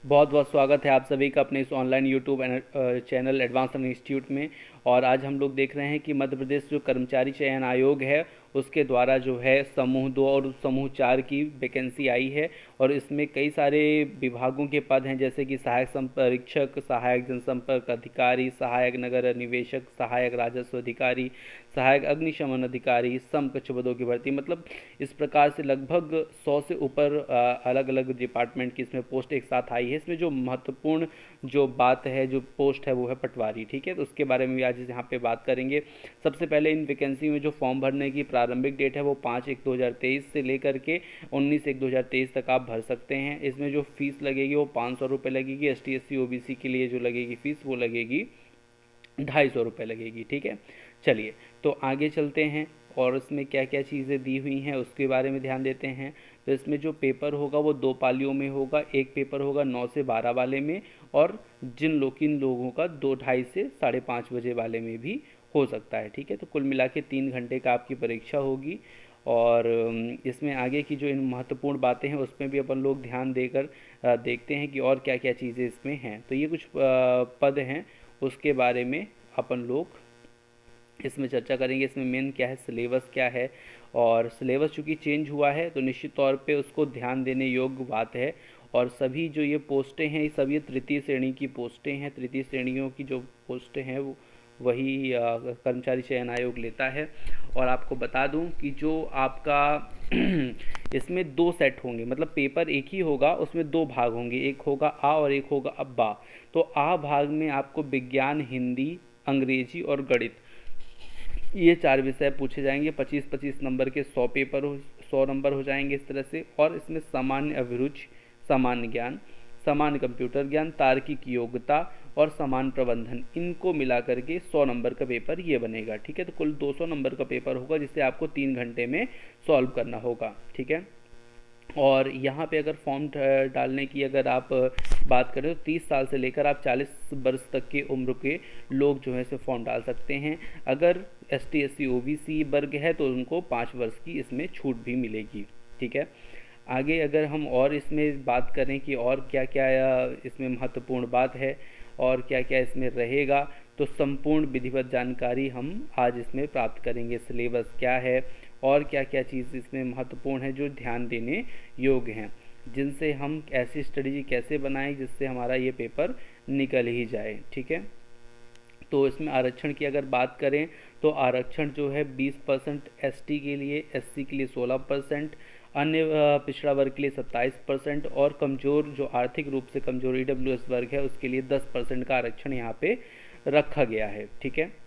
बहुत बहुत स्वागत है आप सभी का अपने इस online YouTube channel advance learning institute में। और आज हम लोग देख रहे हैं कि मध्य प्रदेश जो कर्मचारी चयन आयोग है उसके द्वारा जो है समूह 2 और समूह 4 की वैकेंसी आई है। और इसमें कई सारे विभागों के पद हैं, जैसे कि सहायक संपरीक्षक, सहायक जनसंपर्क अधिकारी, सहायक नगर निवेशक, सहायक राजस्व अधिकारी, सहायक अग्निशमन अधिकारी, समकक्ष पदों की भर्ती। मतलब इस प्रकार से लगभग 100 से ऊपर अलग अलग डिपार्टमेंट की इसमें पोस्ट एक साथ आई है। इसमें जो महत्वपूर्ण जो बात है, जो पोस्ट है, वो है पटवारी। ठीक है, तो उसके बारे में भी आज यहाँ पे बात करेंगे। सबसे पहले इन वैकेंसी में जो फॉर्म भरने की प्रारंभिक डेट है वो 5/1/2023 से लेकर के 19/1/2023 तक आप भर सकते हैं। इसमें जो फीस लगेगी वो 500 रुपये लगेगी। ST SC OBC के लिए जो लगेगी फीस वो लगेगी 250 रुपये लगेगी। ठीक है, चलिए तो आगे चलते हैं और इसमें क्या क्या चीज़ें दी हुई हैं उसके बारे में ध्यान देते हैं। तो इसमें जो पेपर होगा वो 2 पालियों में होगा। एक पेपर होगा 9 से 12 वाले में, और किन लोगों का 2:30 से 5:30 बजे वाले में भी हो सकता है। ठीक है, तो कुल मिला के 3 घंटे का आपकी परीक्षा होगी। और इसमें आगे की जो इन महत्वपूर्ण बातें हैं उसमें भी अपन लोग ध्यान देकर देखते हैं कि और क्या क्या चीज़ें इसमें हैं। तो ये कुछ पद हैं, उसके बारे में अपन लोग इसमें चर्चा करेंगे। इसमें मेन क्या है, सिलेबस क्या है। और सिलेबस चूँकि चेंज हुआ है तो निश्चित तौर पे उसको ध्यान देने योग्य बात है। और सभी जो ये पोस्टें हैं, ये सब ये तृतीय श्रेणी की पोस्टें हैं। तृतीय श्रेणियों की जो पोस्टें हैं वो वही कर्मचारी चयन आयोग लेता है। और आपको बता दूं कि जो आपका इसमें 2 सेट होंगे, मतलब पेपर एक ही होगा, उसमें 2 भाग होंगे, एक होगा आ और एक होगा अब्बा। तो आ भाग में आपको विज्ञान, हिंदी, अंग्रेजी और गणित, ये 4 विषय पूछे जाएंगे। 25-25 नंबर के 100 पेपर 100 नंबर हो जाएंगे इस तरह से। और इसमें सामान्य अभिरुचि, सामान्य ज्ञान, सामान्य कंप्यूटर ज्ञान, तार्किक योग्यता और समान प्रबंधन, इनको मिला करके 100 नंबर का पेपर ये बनेगा। ठीक है, तो कुल 200 नंबर का पेपर होगा जिसे आपको 3 घंटे में सॉल्व करना होगा। ठीक है, और यहाँ पे अगर फॉर्म डालने की अगर आप बात करें तो 30 साल से लेकर आप 40 वर्ष तक की उम्र के लोग जो है इसे फॉर्म डाल सकते हैं। अगर ST SC OBC वर्ग है तो उनको 5 वर्ष की इसमें छूट भी मिलेगी। ठीक है, आगे अगर हम और इसमें बात करें कि और क्या क्या इसमें महत्वपूर्ण बात है और क्या क्या इसमें रहेगा, तो संपूर्ण विधिवत जानकारी हम आज इसमें प्राप्त करेंगे। सिलेबस क्या है और क्या क्या चीज़ इसमें महत्वपूर्ण है जो ध्यान देने योग्य हैं, जिनसे हम ऐसी स्ट्रेटजी कैसे बनाएं जिससे हमारा ये पेपर निकल ही जाए। ठीक है, तो इसमें आरक्षण की अगर बात करें तो आरक्षण जो है 20% ST के लिए, SC के लिए 16%, अन्य पिछड़ा वर्ग के लिए 27% और कमज़ोर जो आर्थिक रूप से कमज़ोर EWS वर्ग है उसके लिए 10% का आरक्षण यहाँ पे रखा गया है। ठीक है,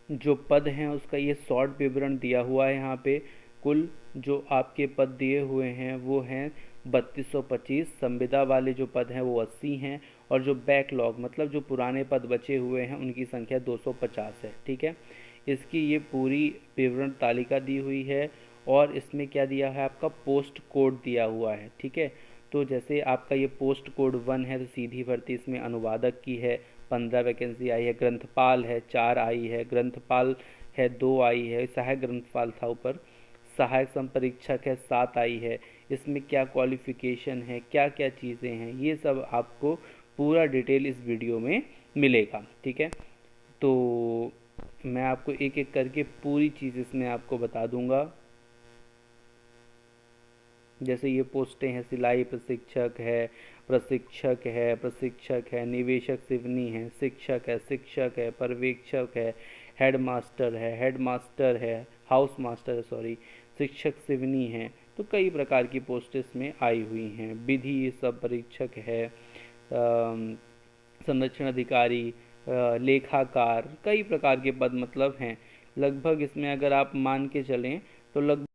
जो पद हैं उसका ये शॉर्ट विवरण दिया हुआ है यहाँ पे। कुल जो आपके पद दिए हुए हैं वो हैं 3225। संविदा वाले जो पद हैं वो 80 हैं। और जो बैकलॉग मतलब जो पुराने पद बचे हुए हैं उनकी संख्या 250 है। ठीक है, इसकी ये पूरी विवरण तालिका दी हुई है। और इसमें क्या दिया है, आपका पोस्ट कोड दिया हुआ है। ठीक है, तो जैसे आपका ये पोस्ट कोड 1 है तो सीधी भर्ती इसमें अनुवादक की है, 15 वैकेंसी आई है। ग्रंथपाल है 4 आई है, ग्रंथपाल है 2 आई है, सहायक ग्रंथपाल था ऊपर। सहायक संपरीक्षक है 7 आई है। इसमें क्या क्वालिफिकेशन है, क्या क्या चीज़ें हैं, ये सब आपको पूरा डिटेल इस वीडियो में मिलेगा। ठीक है, तो मैं आपको एक एक करके पूरी चीज़ इसमें आपको बता दूंगा। जैसे ये पोस्टें हैं, सिलाई प्रशिक्षक है, निवेशक सिवनी है, शिक्षक है, पर्यवेक्षक है, हेड मास्टर है, हाउस मास्टर है, सॉरी, शिक्षक सिवनी है। तो कई प्रकार की पोस्ट इसमें आई हुई हैं। विधि सब परीक्षक है, संरक्षण अधिकारी, लेखाकार, कई प्रकार के पद मतलब हैं। लगभग इसमें अगर आप मान के चलें तो लगभग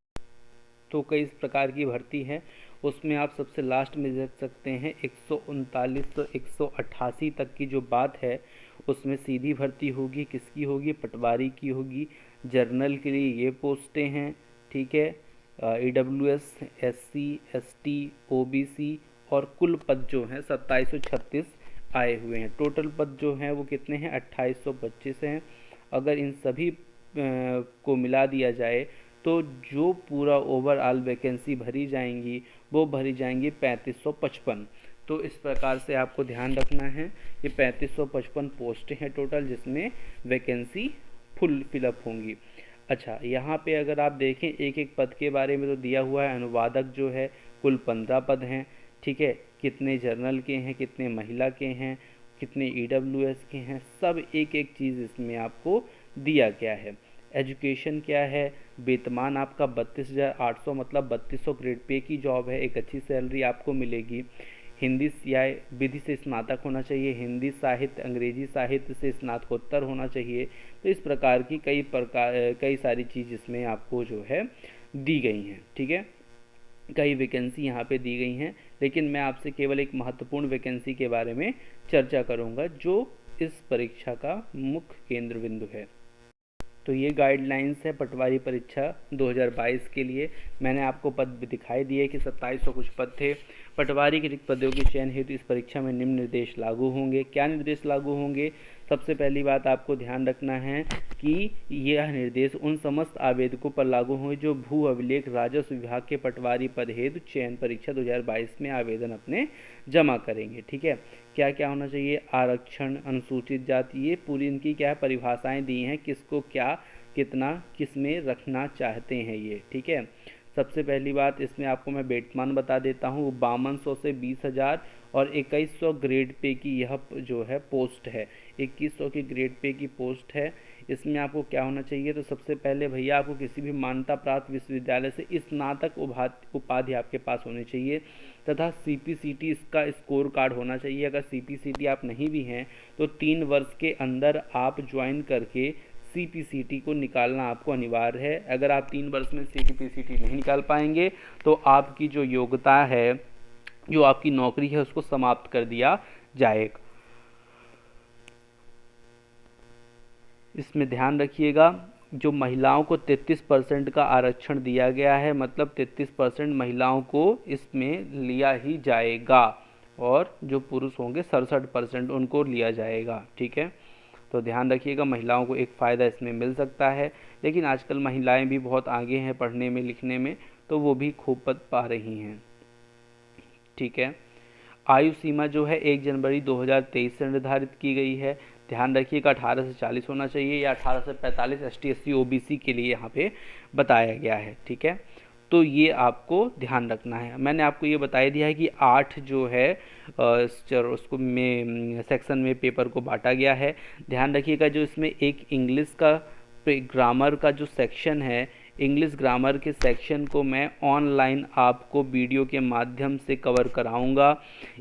तो कई इस प्रकार की भर्ती है। उसमें आप सबसे लास्ट में देख सकते हैं 139 188 तक की जो बात है उसमें सीधी भर्ती होगी। किसकी होगी, पटवारी की होगी। जर्नल के लिए ये पोस्टें हैं। ठीक है, EWS, SC ST OBC, और कुल पद जो हैं 2736 आए हुए हैं। टोटल पद जो हैं वो कितने हैं, 2825 हैं। अगर इन सभी को मिला दिया जाए तो जो पूरा ओवरऑल वैकेंसी भरी जाएंगी वो भरी जाएंगी 3555। तो इस प्रकार से आपको ध्यान रखना है कि 3555 पोस्ट हैं टोटल, जिसमें वैकेंसी फुल फिलअप होंगी। अच्छा, यहाँ पे अगर आप देखें एक एक पद के बारे में तो दिया हुआ है। अनुवादक जो है कुल 15 पद हैं, ठीक है। कितने जर्नल के हैं, कितने महिला के हैं, कितने ईडब्ल्यूएस के हैं, सब एक एक चीज़ इसमें आपको दिया गया है। एजुकेशन क्या है, वेतमान आपका 32,800 मतलब 3200 ग्रेड पे की जॉब है, एक अच्छी सैलरी आपको मिलेगी। हिंदी या विधि से स्नातक होना चाहिए, हिंदी साहित्य अंग्रेजी साहित्य से स्नातकोत्तर होना चाहिए। तो इस प्रकार की कई सारी चीज़ इसमें आपको जो है दी गई हैं, ठीक है। कई वैकेंसी यहाँ पे दी गई हैं, लेकिन मैं आपसे केवल एक महत्वपूर्ण वैकेंसी के बारे में चर्चा करूँगा जो इस परीक्षा का मुख्य केंद्र बिंदु है। तो ये गाइडलाइंस है पटवारी परीक्षा 2022 के लिए। मैंने आपको पद भी दिखाई दिए कि 2700 कुछ पद थे। पटवारी के रिक्त पदों के चयन हेतु इस परीक्षा में निम्न निर्देश लागू होंगे। क्या निर्देश लागू होंगे? सबसे पहली बात आपको ध्यान रखना है कि यह निर्देश उन समस्त आवेदकों पर लागू होंगे जो भू अभिलेख राजस्व विभाग के पटवारी पद हेतु चयन परीक्षा 2022 में आवेदन अपने जमा करेंगे, ठीक है। क्या क्या होना चाहिए? आरक्षण, अनुसूचित जाति, ये पूरी इनकी क्या है परिभाषाएं दी हैं, किसको क्या कितना किस में रखना चाहते हैं ये, ठीक है। सबसे पहली बात इसमें आपको मैं वेतमान बता देता हूँ, 5200 से 20,000 और 2100 ग्रेड पे की यह जो है पोस्ट है, 2100 की ग्रेड पे की पोस्ट है। इसमें आपको क्या होना चाहिए? तो सबसे पहले भैया आपको किसी भी मान्यता प्राप्त विश्वविद्यालय से स्नातक उपाधि आपके पास होनी चाहिए तथा सीपीसीटी इसका स्कोर कार्ड होना चाहिए। अगर सीपीसीटी आप नहीं भी हैं तो 3 वर्ष के अंदर आप ज्वाइन करके सीपीसीटी को निकालना आपको अनिवार्य है। अगर आप 3 वर्ष में सीपीसीटी नहीं निकाल पाएंगे तो आपकी जो योग्यता है, जो आपकी नौकरी है, उसको समाप्त कर दिया जाएगा। इसमें ध्यान रखिएगा, जो महिलाओं को 33% का आरक्षण दिया गया है, मतलब 33% महिलाओं को इसमें लिया ही जाएगा और जो पुरुष होंगे 67% उनको लिया जाएगा, ठीक है। तो ध्यान रखिएगा, महिलाओं को एक फ़ायदा इसमें मिल सकता है, लेकिन आजकल महिलाएं भी बहुत आगे हैं पढ़ने में लिखने में, तो वो भी खूब पद पा रही हैं, ठीक है। आयु सीमा जो है 1 जनवरी 2023 से निर्धारित की गई है। ध्यान रखिएगा 18 से 40 होना चाहिए या 18 से 45 ST SC OBC के लिए यहाँ पे बताया गया है, ठीक है। तो ये आपको ध्यान रखना है। मैंने आपको ये बता दिया है कि 8 जो है उसको में सेक्शन में पेपर को बांटा गया है। ध्यान रखिएगा, जो इसमें एक इंग्लिश का ग्रामर का जो सेक्शन है, इंग्लिश ग्रामर के सेक्शन को मैं ऑनलाइन आपको वीडियो के माध्यम से कवर कराऊंगा।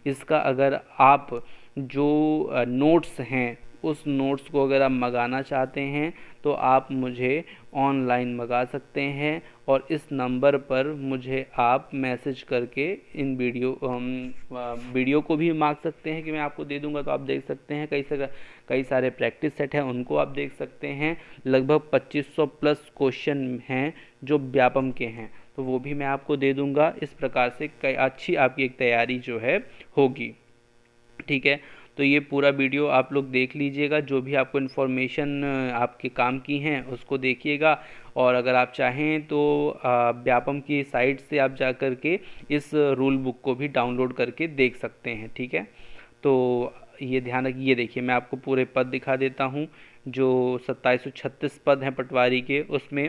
इसका अगर आप जो नोट्स हैं उस नोट्स को अगर आप मंगाना चाहते हैं तो आप मुझे ऑनलाइन मंगा सकते हैं और इस नंबर पर मुझे आप मैसेज करके इन वीडियो को भी मांग सकते हैं कि मैं आपको दे दूंगा, तो आप देख सकते हैं। कई सारे प्रैक्टिस सेट हैं, उनको आप देख सकते हैं। लगभग 2500 प्लस क्वेश्चन हैं जो व्यापम के हैं, तो वो भी मैं आपको दे दूंगा। इस प्रकार से कई अच्छी आपकी एक तैयारी जो है होगी, ठीक है। तो ये पूरा वीडियो आप लोग देख लीजिएगा, जो भी आपको इन्फॉर्मेशन आपके काम की हैं उसको देखिएगा। और अगर आप चाहें तो व्यापम की साइट से आप जा कर के इस रूल बुक को भी डाउनलोड करके देख सकते हैं, ठीक है। तो ये ध्यान रखिए, ये देखिए मैं आपको पूरे पद दिखा देता हूँ। जो 2736 पद हैं पटवारी के, उसमें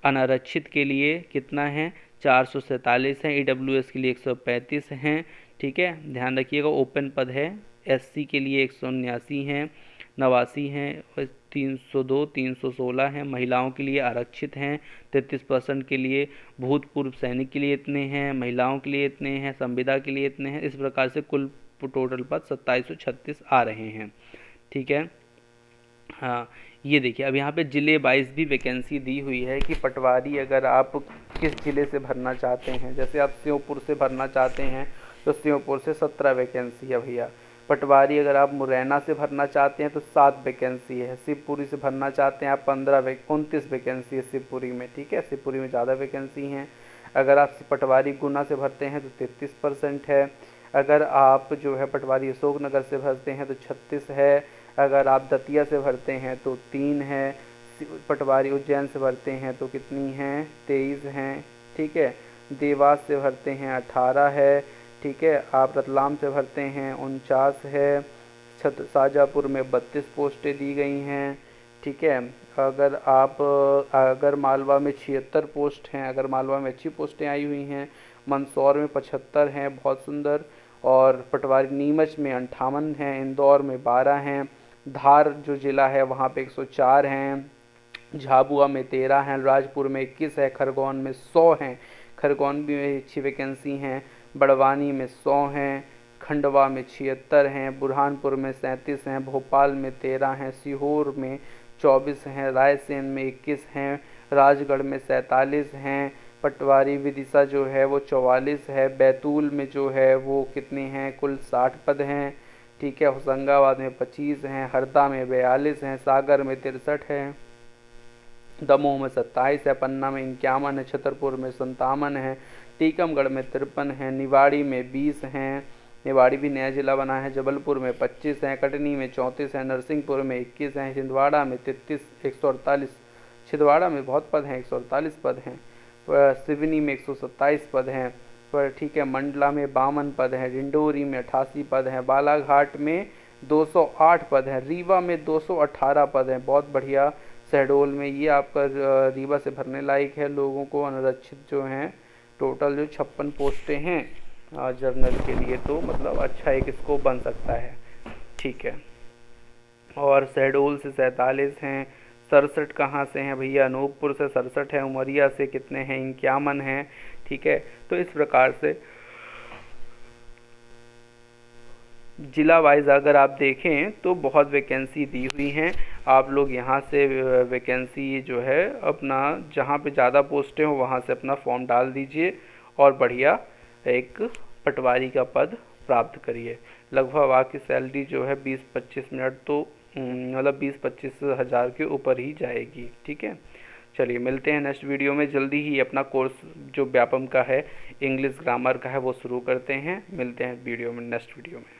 अनारक्षित के लिए कितना है? 447 हैं। EWS के लिए 135 हैं, ठीक है। ध्यान रखिएगा, ओपन पद है। SC के लिए 179 हैं, 89 हैं, 302 316 हैं। महिलाओं के लिए आरक्षित हैं 33% के लिए। भूतपूर्व सैनिक के लिए इतने हैं, महिलाओं के लिए इतने हैं, संविदा के लिए इतने हैं। इस प्रकार से कुल टोटल पद 2736 आ रहे हैं, ठीक है। हाँ, ये देखिए अब यहाँ पे ज़िले वाइज भी वैकेंसी दी हुई है कि पटवारी अगर आप किस ज़िले से भरना चाहते हैं। जैसे आप श्योपुर से भरना चाहते हैं तो श्योपुर से 17 वैकेंसी है भैया। पटवारी अगर आप मुरैना से भरना चाहते हैं तो 7 वैकेंसी है। शिवपुरी से भरना चाहते हैं आप 29 वैकेंसी है शिवपुरी में, ठीक है। शिवपुरी में ज़्यादा वैकेंसी हैं। अगर आप पटवारी गुना से भरते हैं तो 33% है। अगर आप जो है पटवारी अशोकनगर से भरते हैं तो 36 है। अगर आप दतिया से भरते हैं तो 3 है। पटवारी उज्जैन से भरते हैं तो कितनी हैं, 23 हैं। ठीक है, देवास से भरते हैं 18 है। ठीक है, आप रतलाम से भरते हैं 49 है। शाजापुर में 32 पोस्टें दी गई हैं। ठीक है, अगर मालवा में 76 पोस्ट हैं, अगर मालवा में अच्छी पोस्टें आई हुई हैं। मंदसौर में 75 हैं, बहुत सुंदर। और पटवारी नीमच में 58 हैं, इंदौर में 12 हैं, धार जो ज़िला है वहाँ पे 104 हैं, झाबुआ में 13 हैं, राजपुर में 21 है, खरगोन में 100 हैं, खरगोन भी में अच्छी वैकेंसी हैं, बड़वानी में 100 हैं, खंडवा में 76 हैं, बुरहानपुर में 37 हैं, भोपाल में 13 हैं, सीहोर में 24 हैं, रायसेन में 21 हैं, राजगढ़ में 47 हैं, पटवारी विदिशा जो है वो 44 है, बैतूल में जो है वो कितने हैं, कुल 60 पद हैं। ठीक है, होशंगाबाद में 25 हैं, हरदा में 42 हैं, सागर में 63 हैं, दमोह में 27 है, पन्ना में 51 है, छतरपुर में 57 है, टीकमगढ़ में 53 है, निवाड़ी में 20 हैं, निवाड़ी भी नया जिला बना है, जबलपुर में 25 हैं, कटनी में 34 हैं, नरसिंहपुर में 21 हैं, छिंदवाड़ा में 33 148, छिंदवाड़ा में बहुत पद हैं, 148 पद हैं, सिवनी में 127 पद हैं पर। ठीक है, मंडला में 52 पद हैं, डिंडोरी में 88 पद हैं, बालाघाट में 208 पद हैं, रीवा में 218 पद हैं, बहुत बढ़िया। शहडोल में ये आपका रीवा से भरने लायक है, लोगों को अनारक्षित जो हैं टोटल जो 56 पोस्टें हैं जर्नल के लिए, तो मतलब अच्छा एक स्कोप बन सकता है। ठीक है, और शहडोल से 47 हैं, 67 कहाँ से हैं भैया, अनूपपुर से 67 है, उमरिया से कितने हैं, 51 हैं। ठीक है, तो इस प्रकार से जिला वाइज अगर आप देखें तो बहुत वैकेंसी दी हुई हैं। आप लोग यहाँ से वैकेंसी जो है अपना जहाँ पे ज़्यादा पोस्टें हो वहाँ से अपना फॉर्म डाल दीजिए और बढ़िया एक पटवारी का पद प्राप्त करिए। लगभग आपकी सैलरी जो है 20-25 मिनट तो मतलब 20-25 हज़ार के ऊपर ही जाएगी। ठीक है, चलिए मिलते हैं नेक्स्ट वीडियो में। जल्दी ही अपना कोर्स जो व्यापम का है, इंग्लिश ग्रामर का है, वो शुरू करते हैं। मिलते हैं वीडियो में, नेक्स्ट वीडियो में।